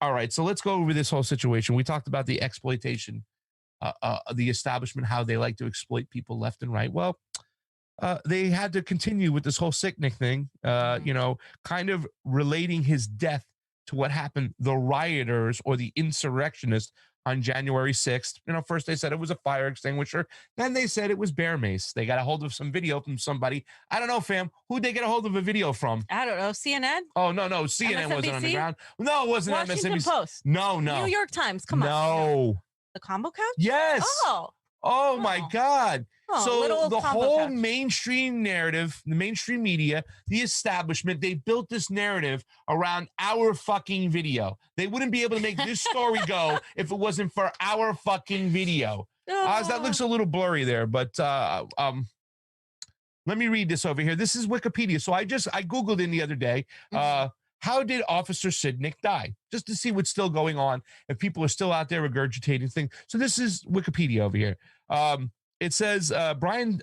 All right, so let's go over this whole situation. We talked about the exploitation, the establishment, how they like to exploit people left and right. Well, they had to continue with this whole Sicknick thing, kind of relating his death to what happened, the rioters or the insurrectionists on January 6th. First they said it was a fire extinguisher. Then they said it was bear mace. They got a hold of some video from somebody. I don't know, fam. Who'd they get a hold of a video from? I don't know. CNN? Oh, no. CNN MSNBC? wasn't on the ground. No, it wasn't Washington MSNBC. Post. No. New York Times. Come on. No. The Convo Couch? Yes. Oh my God. So the whole mainstream narrative, the mainstream media, the establishment, they built this narrative around our fucking video. They wouldn't be able to make this story go if it wasn't for our fucking video. That looks a little blurry there, but let me read this over here. This is Wikipedia. So I Googled in the other day, how did Officer Sicknick die? Just to see what's still going on, if people are still out there regurgitating things. So this is Wikipedia over here. It says Brian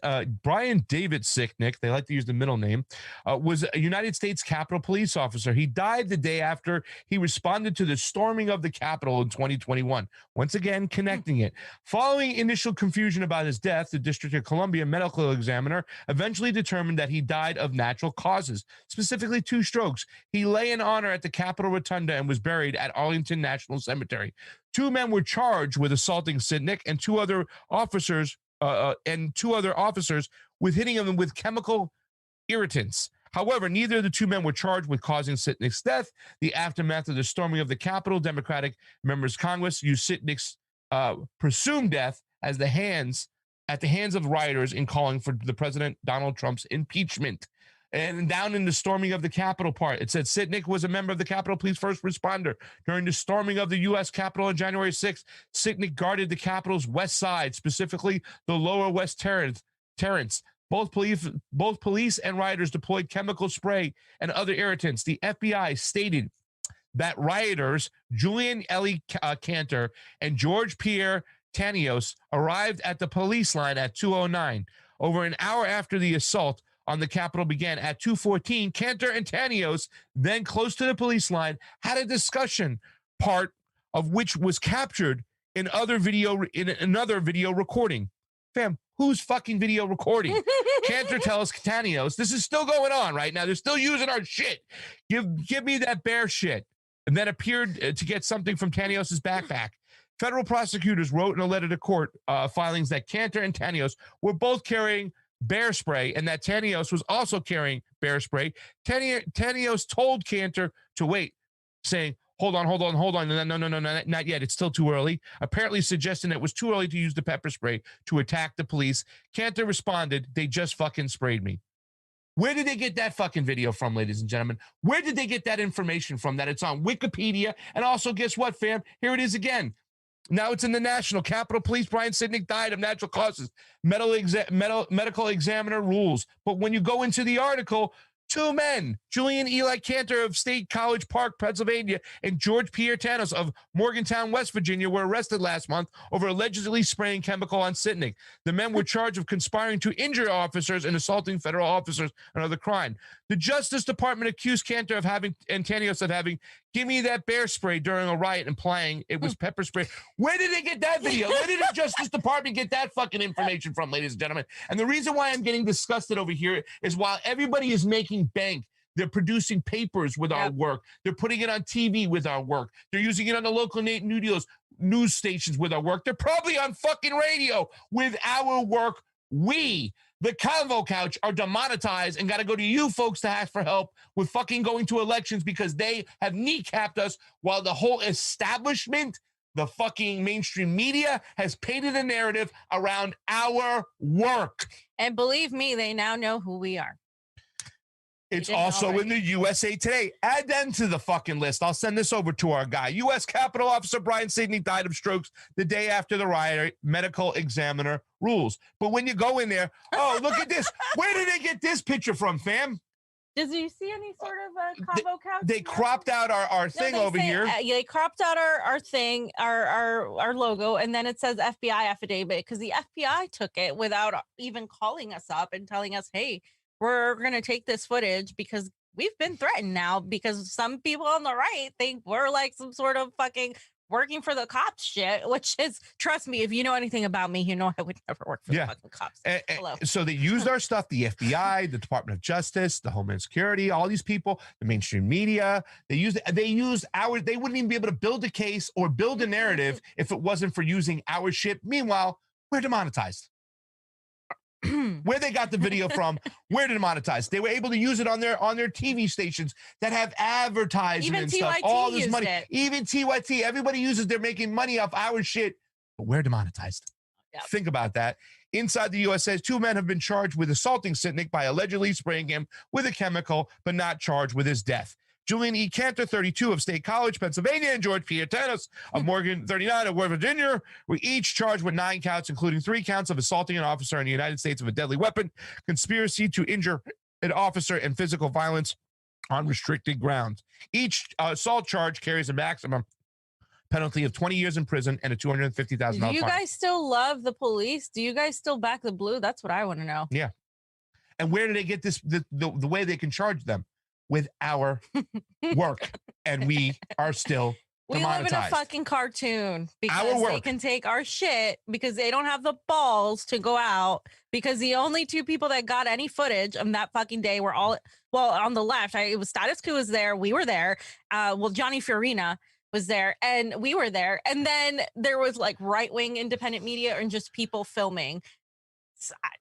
David Sicknick, they like to use the middle name, was a United States Capitol Police officer. He died the day after he responded to the storming of the Capitol in 2021. Once again, connecting it. Following initial confusion about his death, the District of Columbia medical examiner eventually determined that he died of natural causes, specifically 2 strokes. He lay in honor at the Capitol Rotunda and was buried at Arlington National Cemetery. 2 men were charged with assaulting Sicknick and 2 other officers with hitting him with chemical irritants. However, neither of the 2 men were charged with causing Sicknick's death. The aftermath of the storming of the Capitol, Democratic members of Congress used Sicknick's presumed death at the hands of rioters in calling for the President Donald Trump's impeachment. And down in the storming of the Capitol part, it said Sicknick was a member of the Capitol Police first responder. During the storming of the U.S. Capitol on January 6th, Sicknick guarded the Capitol's west side, specifically the lower west terrace. Both police and rioters deployed chemical spray and other irritants. The FBI stated that rioters Julian Ellie Cantor and George Pierre Tanios arrived at the police line at 2:09. Over an hour after the assault on the Capitol began at 2:14, Cantor and Tanios, then close to the police line, had a discussion, part of which was captured in another video recording. Fam, who's fucking video recording? Cantor tells Tanios, this is still going on right now. They're still using our shit. Give me that bear shit. And then appeared to get something from Tanios' backpack. Federal prosecutors wrote in a letter to court filings that Cantor and Tanios were both carrying bear spray and that Tanios was also carrying bear spray. Tanios told Cantor to wait, saying, hold on. No, not yet. It's still too early. Apparently suggesting it was too early to use the pepper spray to attack the police. Cantor responded, they just fucking sprayed me. Where did they get that fucking video from, ladies and gentlemen? Where did they get that information from? That it's on Wikipedia. And also, guess what, fam? Here it is again. Now it's in the National Capitol Police. Brian Sicknick died of natural causes. Medical examiner rules. But when you go into the article, 2 men, Julian Eli Cantor of State College Park, Pennsylvania, and George Pierre Tanos of Morgantown, West Virginia, were arrested last month over allegedly spraying chemical on Sicknick. The men were charged of conspiring to injure officers and assaulting federal officers, another crime. The Justice Department accused Cantor of having, and Tanios of having, give me that bear spray during a riot, implying it was pepper spray. Where did they get that video? Where did the Justice Department get that fucking information from, ladies and gentlemen? And the reason why I'm getting disgusted over here is while everybody is making bank, they're producing papers with our work. They're putting it on TV with our work. They're using it on the local news stations with our work. They're probably on fucking radio with our work. We, the Convo Couch, are demonetized and got to go to you folks to ask for help with fucking going to elections because they have kneecapped us while the whole establishment, the fucking mainstream media, has painted a narrative around our work. And believe me, they now know who we are. It's also in the USA Today. Add them to the fucking list. I'll send this over to our guy. U.S. Capitol Officer Brian Sicknick died of strokes the day after the riot. Medical examiner rules. But when you go in there, oh, look at this. Where did they get this picture from, fam? Does you see any sort of Convo Couch? They cropped out our thing over here. They cropped out our thing, our logo, and then it says FBI affidavit because the FBI took it without even calling us up and telling us, hey, we're going to take this footage because we've been threatened now because some people on the right think we're like some sort of fucking working for the cops shit, which is, trust me, if you know anything about me, you know I would never work for the fucking cops. So they used our stuff, the FBI, the Department of Justice, the Homeland Security, all these people, the mainstream media, they used our, they wouldn't even be able to build a case or build a narrative if it wasn't for using our shit. Meanwhile, we're demonetized. Where they got the video from, we're demonetized. They were able to use it on their TV stations that have advertising and stuff. All this money. Even TYT, everybody uses, they're making money off our shit, but we're demonetized. Yep. Think about that. Inside the U.S. says 2 men have been charged with assaulting Sicknick by allegedly spraying him with a chemical, but not charged with his death. Julian E. Cantor, 32, of State College, Pennsylvania, and George Pierre Tennis of Morgan, 39, of West Virginia, were each charged with 9 counts, including 3 counts of assaulting an officer in the United States with a deadly weapon, conspiracy to injure an officer, and physical violence on restricted grounds. Each assault charge carries a maximum penalty of 20 years in prison and a $250,000 fine. Do you guys still love the police? Do you guys still back the blue? That's what I want to know. Yeah. And where do they get this, the way they can charge them? With our work, and we are still demonetized. We live in a fucking cartoon because they can take our shit because they don't have the balls to go out, because the only 2 people that got any footage of that fucking day were all, well, on the left, it was Status Quo was there, we were there, Johnny Fiorina was there, and we were there, and then there was like right-wing independent media and just people filming.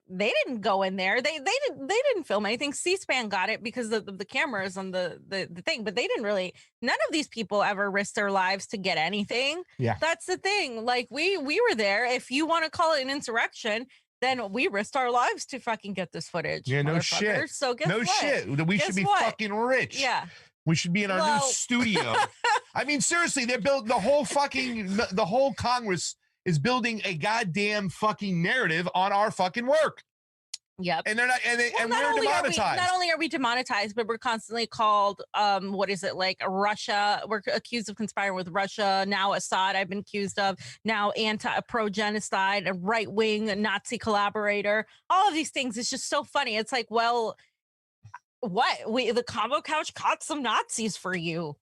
They didn't go in there. They didn't film anything. C-SPAN got it because of the cameras on the thing, but they didn't really. None of these people ever risked their lives to get anything. Yeah, that's the thing. Like we were there. If you want to call it an insurrection, then we risked our lives to fucking get this footage. Yeah, no shit. So guess what? No shit. We should be fucking rich. Yeah. We should be in our new studio. I mean, seriously, they're building the whole Congress is building a goddamn fucking narrative on our fucking work. Yep. And they're not, and we're demonetized. Not only are we demonetized, but we're constantly called, what is it, like Russia? We're accused of conspiring with Russia. Now Assad, I've been accused of. Now pro-genocide, a right-wing Nazi collaborator. All of these things. It's just so funny. It's like, well, what? The Convo Couch caught some Nazis for you.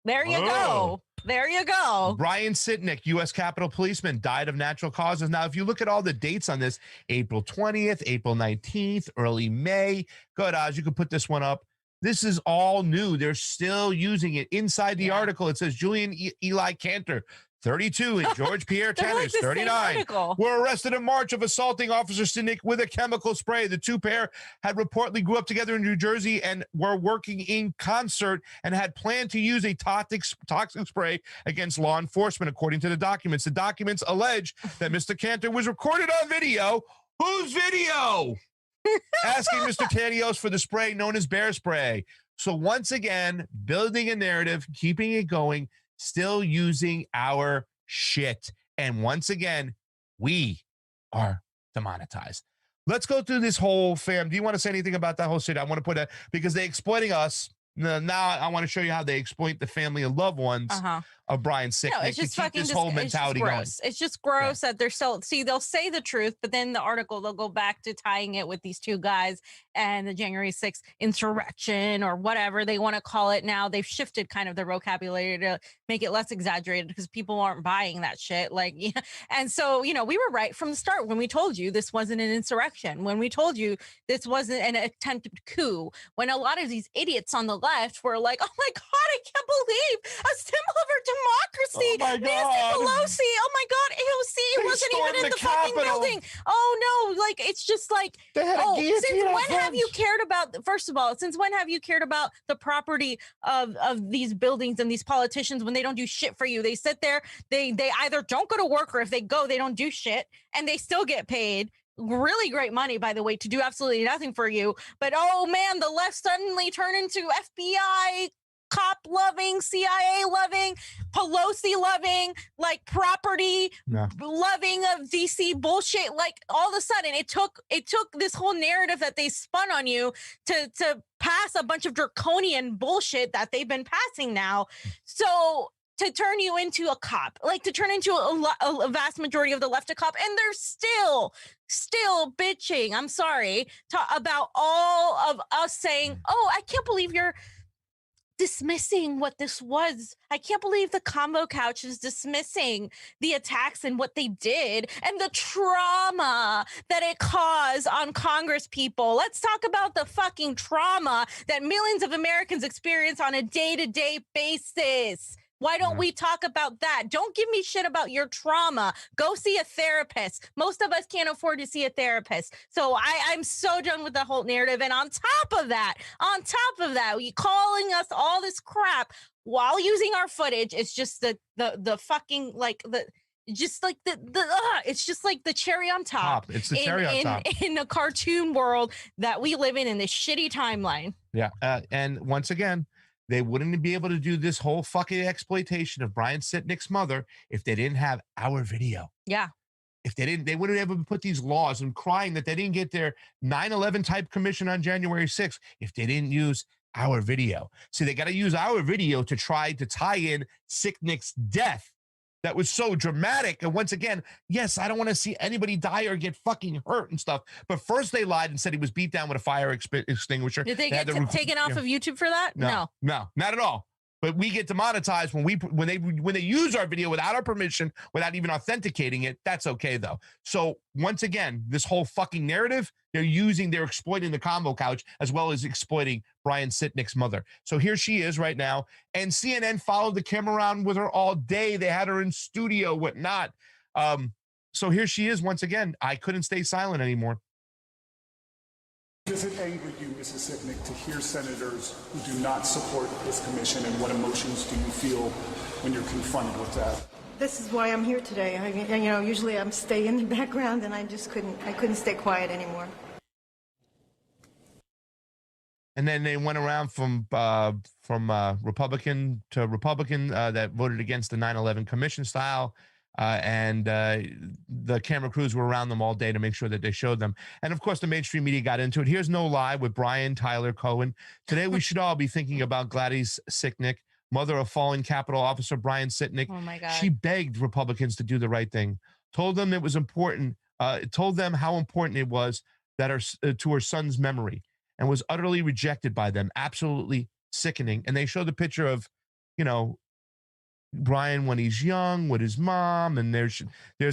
There you go. There you go. Brian Sicknick, U.S. Capitol policeman, died of natural causes. Now, if you look at all the dates on this, April 20th, April 19th, early May. Good, Oz, you can put this one up. This is all new. They're still using it. Inside the article, it says Julian Eli Cantor, 32, and George Pierre Tennis, 39, were arrested in March of assaulting Officer Sicknick with a chemical spray. The 2 pair had reportedly grew up together in New Jersey and were working in concert and had planned to use a toxic spray against law enforcement, according to the documents. The documents allege that Mr. Cantor was recorded on video. Whose video? Asking Mr. Tanios for the spray known as bear spray. So once again, building a narrative, keeping it going, still using our shit. And once again, we are demonetized. Let's go through this whole fam. Do you want to say anything about that whole shit? I want to put because they're exploiting us. Now I want to show you how they exploit the family and loved ones of Brian Sicknick. No, it's just to keep this whole mentality going. It's just gross that they're still, they'll say the truth, but then the article, they'll go back to tying it with these 2 guys and the January 6th insurrection or whatever they want to call it now. They've shifted kind of their vocabulary to make it less exaggerated because people aren't buying that shit. Like, yeah. And so, we were right from the start when we told you this wasn't an insurrection, when we told you this wasn't an attempted coup, when a lot of these idiots on the left were like, oh my God, I can't believe a symbol of our democracy. Oh my God. Pelosi. Oh my God. AOC wasn't even in the fucking building. Oh no. Like, it's just like, since when have you cared about, first of all, since when have you cared about the property of these buildings and these politicians when they don't do shit for you? They sit there, they either don't go to work, or if they go, they don't do shit, and they still get paid really great money, by the way, to do absolutely nothing for you. But oh man, the left suddenly turned into FBI cop loving, CIA loving, Pelosi loving, like property loving of DC bullshit. Like all of a sudden it took this whole narrative that they spun on you to pass a bunch of draconian bullshit that they've been passing now. So to turn you into a cop, like to turn into a vast majority of the left a cop, and they're still bitching. I'm sorry, about all of us saying, "Oh, I can't believe you're dismissing what this was. I can't believe the Convo Couch is dismissing the attacks and what they did and the trauma that it caused on Congress people. Let's talk about the fucking trauma that millions of Americans experience on a day-to-day basis. Why don't we talk about that? Don't give me shit about your trauma. Go see a therapist. Most of us can't afford to see a therapist. So I'm so done with the whole narrative. And on top of that, you calling us all this crap while using our footage, it's just the fucking like the just like it's just like the cherry on top. It's the cherry on top in a cartoon world that we live in this shitty timeline. Yeah. And once again, they wouldn't be able to do this whole fucking exploitation of Brian Sicknick's mother if they didn't have our video. Yeah. If they didn't, they wouldn't have ever put these laws and crying that they didn't get their 9/11 type commission on January 6th if they didn't use our video. See, they got to use our video to try to tie in Sicknick's death. That was so dramatic. And once again, yes, I don't want to see anybody die or get fucking hurt and stuff. But first they lied and said he was beat down with a fire extinguisher. Did they get taken off of YouTube for that? No, not at all. But we get demonetized when they use our video without our permission, without even authenticating it. That's okay though. So once again, this whole fucking narrative, they're exploiting the Convo Couch as well as exploiting Brian Sicknick's mother. So here she is right now, and CNN followed the camera around with her all day. They had her in studio, whatnot. So here she is once again. I couldn't stay silent anymore. Does it anger you, Mrs. Sicknick, to hear senators who do not support this commission, and what emotions do you feel when you're confronted with that? This is why I'm here today. I mean, usually I'm stay in the background, and I couldn't stay quiet anymore. And then they went around from Republican to Republican that voted against the 9/11 commission style. And the camera crews were around them all day to make sure that they showed them. And of course, the mainstream media got into it. Here's No Lie with Brian Tyler Cohen. Today, we should all be thinking about Gladys Sicknick, mother of fallen Capitol officer Brian Sicknick. Oh my God. She begged Republicans to do the right thing, told them it was important, told them how important it was that to her son's memory, and was utterly rejected by them. Absolutely sickening. And they showed the picture of, Brian when he's young with his mom, and there's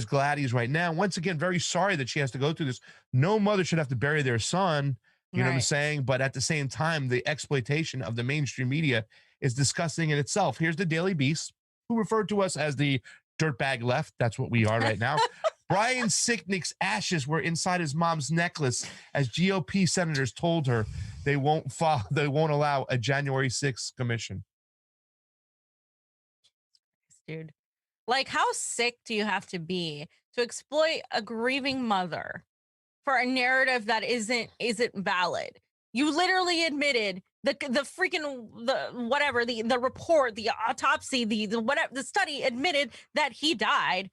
Gladys right now. Once again, very sorry that she has to go through this. No mother should have to bury their son, you know what I'm saying? But at the same time, the exploitation of the mainstream media is disgusting in itself. Here's the Daily Beast, who referred to us as the dirtbag left. That's what we are right now. Brian Sicknick's ashes were inside his mom's necklace as GOP senators told her they won't allow a January 6th commission. Dude, like, how sick do you have to be to exploit a grieving mother for a narrative that isn't valid? You literally admitted the report, the autopsy, the study admitted that he died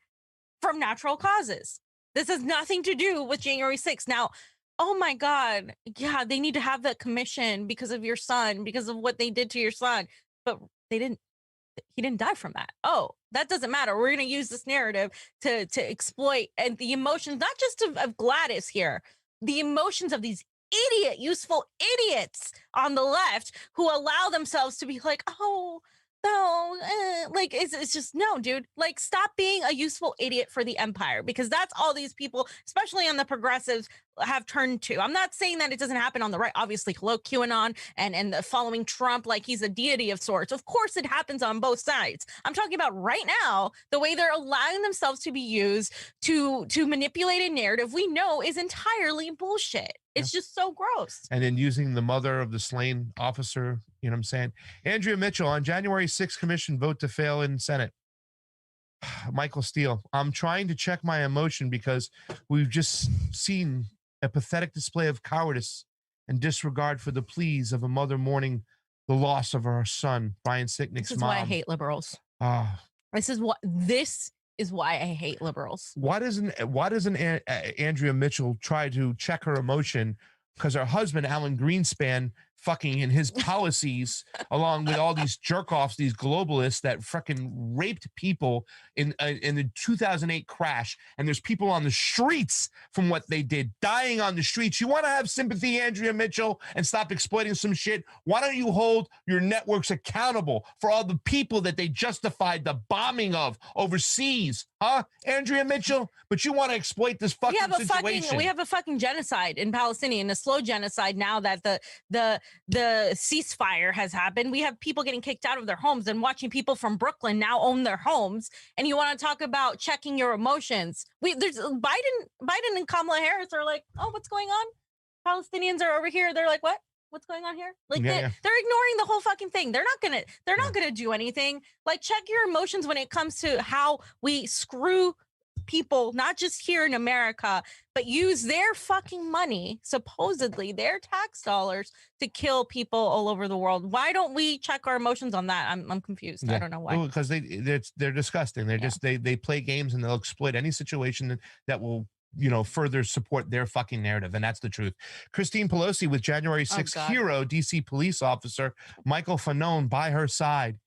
from natural causes. This has nothing to do with January 6th. Now, oh my God, yeah, they need to have that commission because of your son, because of what they did to your son, but he didn't die from that. Oh, that doesn't matter. We're going to use this narrative to exploit and the emotions, not just of Gladys here, the emotions of these useful idiots on the left who allow themselves to be like, oh, no, like it's just, no, dude, like, stop being a useful idiot for the empire, because that's all these people, especially on the progressives, have turned to. I'm not saying that it doesn't happen on the right. Obviously, hello, QAnon and the following Trump like he's a deity of sorts. Of course, it happens on both sides. I'm talking about right now, the way they're allowing themselves to be used to manipulate a narrative we know is entirely bullshit. It's just so gross. And then using the mother of the slain officer, you know what I'm saying? Andrea Mitchell on January 6th commission vote to fail in Senate. Michael Steele, I'm trying to check my emotion because we've just seen a pathetic display of cowardice and disregard for the pleas of a mother mourning the loss of her son, Brian Sicknick's mom. This is why I hate liberals. This is why I hate liberals. Why doesn't Andrea Mitchell try to check her emotion? Because her husband, Alan Greenspan, fucking and his policies, along with all these jerk offs, these globalists that fucking raped people in the 2008 crash. And there's people on the streets from what they did, dying on the streets. You want to have sympathy, Andrea Mitchell, and stop exploiting some shit? Why don't you hold your networks accountable for all the people that they justified the bombing of overseas? Huh, Andrea Mitchell? But you want to exploit this fucking situation. We have a fucking genocide in Palestinian, a slow genocide now that the ceasefire has happened. We have people getting kicked out of their homes and watching people from Brooklyn now own their homes. And you want to talk about checking your emotions? There's Biden and Kamala Harris are like, oh, what's going on? Palestinians are over here. They're like, what? What's going on here? Like they're ignoring the whole fucking thing. They're not gonna do anything. Like, check your emotions when it comes to how we screw people, not just here in America, but use their fucking money, supposedly their tax dollars, to kill people all over the world. Why don't we check our emotions on that? I'm confused. Yeah. I don't know why. Because they're disgusting. They're just they play games and they'll exploit any situation that will further support their fucking narrative. And that's the truth. Christine Pelosi with January 6th hero, DC police officer Michael Fanone by her side.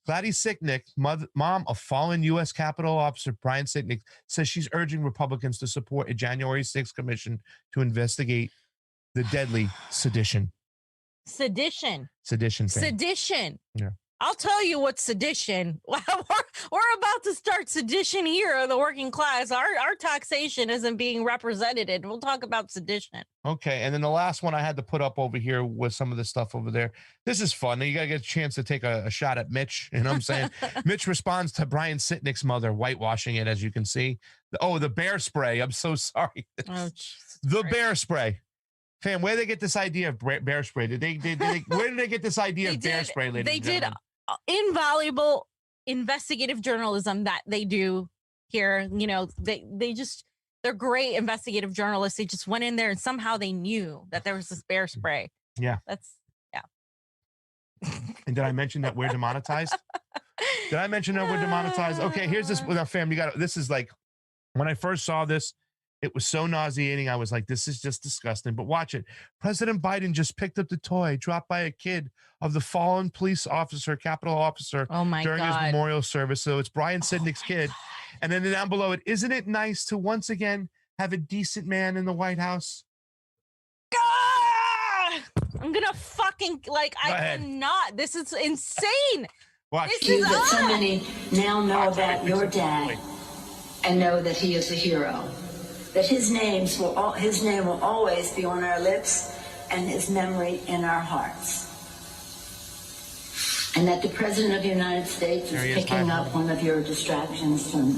Gladys Sicknick, mom of fallen U.S. Capitol officer Brian Sicknick, says she's urging Republicans to support a January 6th commission to investigate the deadly sedition. Sedition. Yeah. I'll tell you what's sedition. We're about to start sedition era of the working class. Our taxation isn't being represented. We'll talk about sedition. Okay, and then the last one I had to put up over here was some of the stuff over there. This is fun. You got to get a chance to take a shot at Mitch. You know what I'm saying? Mitch responds to Brian Sicknick's mother whitewashing it, as you can see. The bear spray. I'm so sorry. Oh, the bear spray. Fam, where did they get this idea of bear spray? Where did they get this idea of bear spray, ladies and gentlemen? Invaluable investigative journalism that they do here. They're great investigative journalists. They just went in there and somehow they knew that there was this bear spray. Yeah. And did I mention that we're demonetized? Okay, here's this with our fam. This is like, when I first saw this, it was so nauseating. I was like, this is just disgusting. But watch it. President Biden just picked up the toy dropped by a kid of the fallen police officer, Capitol officer, during his memorial service. So it's Brian Sicknick's kid. God. And then down below it, isn't it nice to once again have a decent man in the White House? I'm gonna fucking cannot. This is insane. Watch. That so many now know about your dad and know that he is a hero. That his name will always be on our lips and his memory in our hearts. And that the President of the United States is picking up one of your distractions from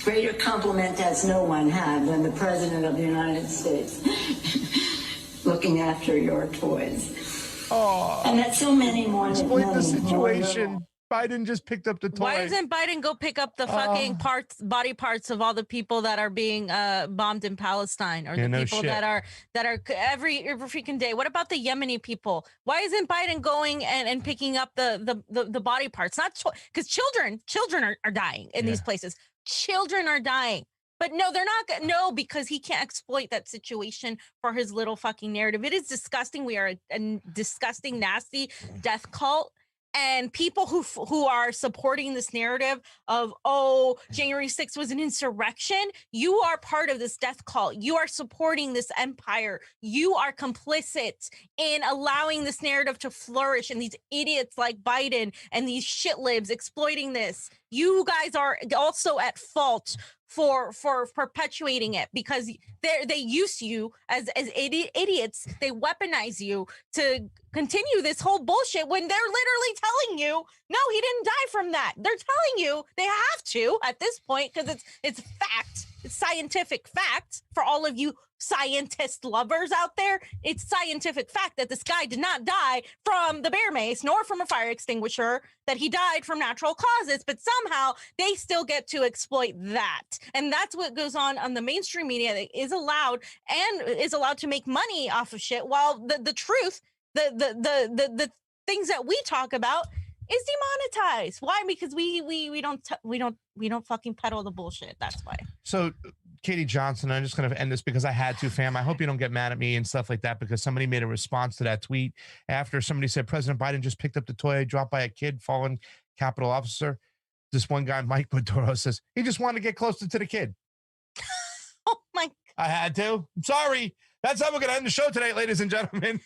greater compliment has no one had than the President of the United States looking after your toys. Oh, and that so many more. Explain the situation. Biden just picked up the toy. Why doesn't Biden go pick up the fucking body parts of all the people that are being bombed in Palestine, or the people that are every freaking day? What about the Yemeni people? Why isn't Biden going and picking up the body parts? Not because children are dying in these places. Children are dying. But no, they're not. No, because he can't exploit that situation for his little fucking narrative. It is disgusting. We are a disgusting, nasty death cult. And people who are supporting this narrative of, January 6th was an insurrection, you are part of this death cult. You are supporting this empire. You are complicit in allowing this narrative to flourish, and these idiots like Biden and these shit libs exploiting this. You guys are also at fault for perpetuating it, because they use you as idiots. They weaponize you to continue this whole bullshit when they're literally telling you, no, he didn't die from that. They're telling you they have to at this point, because it's fact. It's scientific fact for all of you scientist lovers out there. It's scientific fact that this guy did not die from the bear mace nor from a fire extinguisher, that he died from natural causes, but somehow they still get to exploit that. And that's what goes on the mainstream media that is allowed to make money off of shit, while the truth, the things that we talk about is demonetized. Why? Because we don't fucking peddle the bullshit. That's why. So Katie Johnson. I'm just going to end this because I had to, fam. I hope you don't get mad at me and stuff like that because somebody made a response to that tweet after somebody said President Biden just picked up the toy dropped by a kid, fallen Capitol officer. This one guy, Mike Bedoro, says he just wanted to get closer to the kid. Oh my! I had to. I'm sorry. That's how we're going to end the show tonight, ladies and gentlemen.